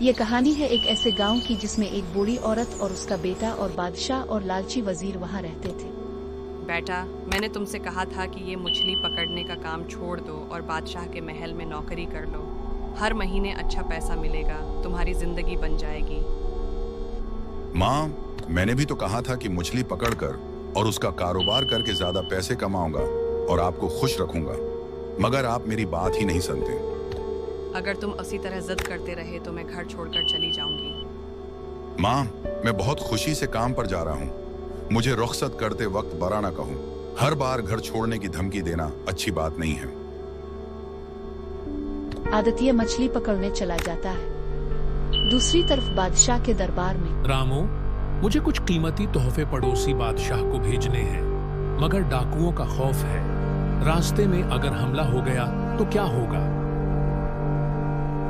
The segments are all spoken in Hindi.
ये कहानी है एक ऐसे गांव की जिसमें एक बूढ़ी औरत और उसका बेटा और बादशाह और लालची वजीर वहां रहते थे। बेटा, मैंने तुमसे कहा था कि ये मछली पकड़ने का काम छोड़ दो और बादशाह के महल में नौकरी कर लो। हर महीने अच्छा पैसा मिलेगा, तुम्हारी जिंदगी बन जाएगी। माँ, मैंने भी तो कहा था कि मछली पकड़कर और उसका कारोबार करके ज्यादा पैसे कमाऊंगा और आपको खुश रखूंगा, मगर आप मेरी बात ही नहीं सुनते। अगर तुम उसी तरह जिद करते रहे तो मैं घर छोड़कर चली जाऊंगी। माँ, मैं बहुत खुशी से काम पर जा रहा हूँ। मुझे रुखसत करते वक्त बरा ना कहूँ। हर बार घर छोड़ने की धमकी देना अच्छी बात नहीं है। आदित्य मछली पकड़ने चला जाता है। दूसरी तरफ बादशाह के दरबार में रामू, मुझे कुछ कीमती तोहफे पड़ोसी बादशाह को भेजने हैं, मगर डाकुओं का खौफ है। रास्ते में अगर हमला हो गया तो क्या होगा?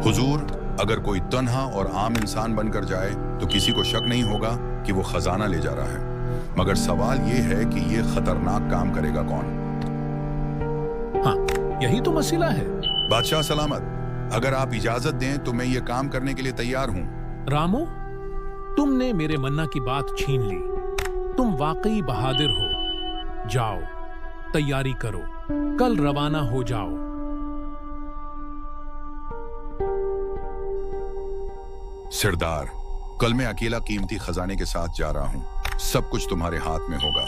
हुजूर, अगर कोई तन्हा और आम इंसान बनकर जाए तो किसी को शक नहीं होगा कि वो खजाना ले जा रहा है, मगर सवाल ये है कि ये खतरनाक काम करेगा कौन? हाँ, यही तो मसला है। बादशाह सलामत, अगर आप इजाजत दें तो मैं ये काम करने के लिए तैयार हूँ। रामू, तुमने मेरे मन्ना की बात छीन ली। तुम वाकई बहादुर हो। जाओ, तैयारी करो, कल रवाना हो जाओ। सरदार, कल मैं अकेला कीमती खजाने के साथ जा रहा हूँ। सब कुछ तुम्हारे हाथ में होगा।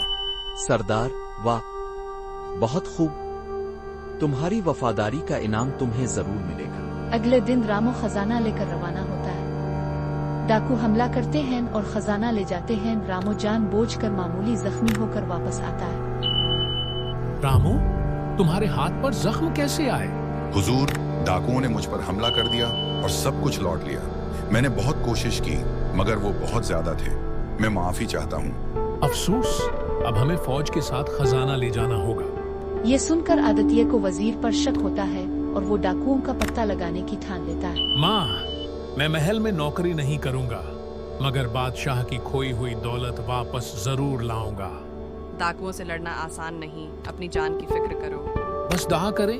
सरदार, वाह, बहुत खूब। तुम्हारी वफादारी का इनाम तुम्हें जरूर मिलेगा। अगले दिन रामू खजाना लेकर रवाना होता है। डाकू हमला करते हैं और खजाना ले जाते हैं। रामू जानबूझकर मामूली जख्मी होकर वापस आता है। रामू, तुम्हारे हाथ पर जख्म कैसे आए? हुजूर, डाकुओं ने मुझ पर हमला कर दिया और सब कुछ लौट लिया। मैंने बहुत कोशिश की, मगर वो बहुत ज्यादा थे। मैं माफी चाहता हूँ। अफसोस, अब हमें फौज के साथ खजाना ले जाना होगा। ये सुनकर आदित्य को वजीर पर शक होता है और वो डाकुओं का पता लगाने की ठान लेता है। माँ, मैं महल में नौकरी नहीं करूंगा, मगर बादशाह की खोई हुई दौलत वापस जरूर लाऊंगा। डाकुओं से लड़ना आसान नहीं, अपनी जान की फिक्र करो। बस दहा करें,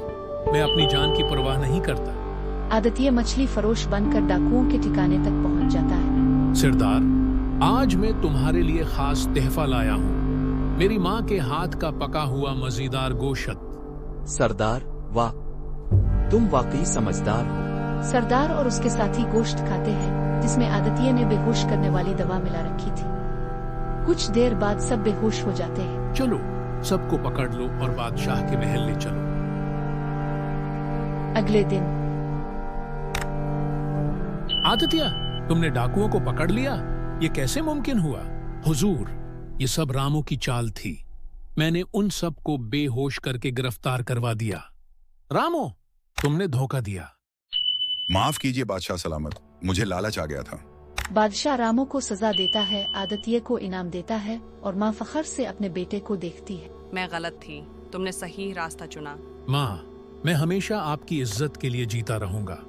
मैं अपनी जान की परवाह नहीं करता। आदित्य मछली फरोश बनकर डाकुओं के ठिकाने तक पहुंच जाता है। सरदार, आज मैं तुम्हारे लिए खास तोहफा लाया हूँ। मेरी माँ के हाथ का पका हुआ मजेदार गोश्त। सरदार, वाह, तुम वाकई समझदार हो। सरदार और उसके साथी गोश्त खाते हैं, जिसमें आदित्य ने बेहोश करने वाली दवा मिला रखी थी। कुछ देर बाद सब बेहोश हो जाते हैं। चलो, सबको पकड़ लो और बादशाह के महल ले चलो। अगले दिन आदित्य, तुमने डाकुओं को पकड़ लिया? ये कैसे मुमकिन हुआ? हुजूर, ये सब रामू की चाल थी। मैंने उन सब को बेहोश करके गिरफ्तार करवा दिया। रामू, तुमने धोखा दिया। माफ कीजिए बादशाह सलामत, मुझे लालच आ गया था। बादशाह रामू को सजा देता है, आदित्य को इनाम देता है और माँ फखर से अपने बेटे को देखती है। मैं गलत थी, तुमने सही रास्ता चुना। माँ, मैं हमेशा आपकी इज्जत के लिए जीता रहूंगा।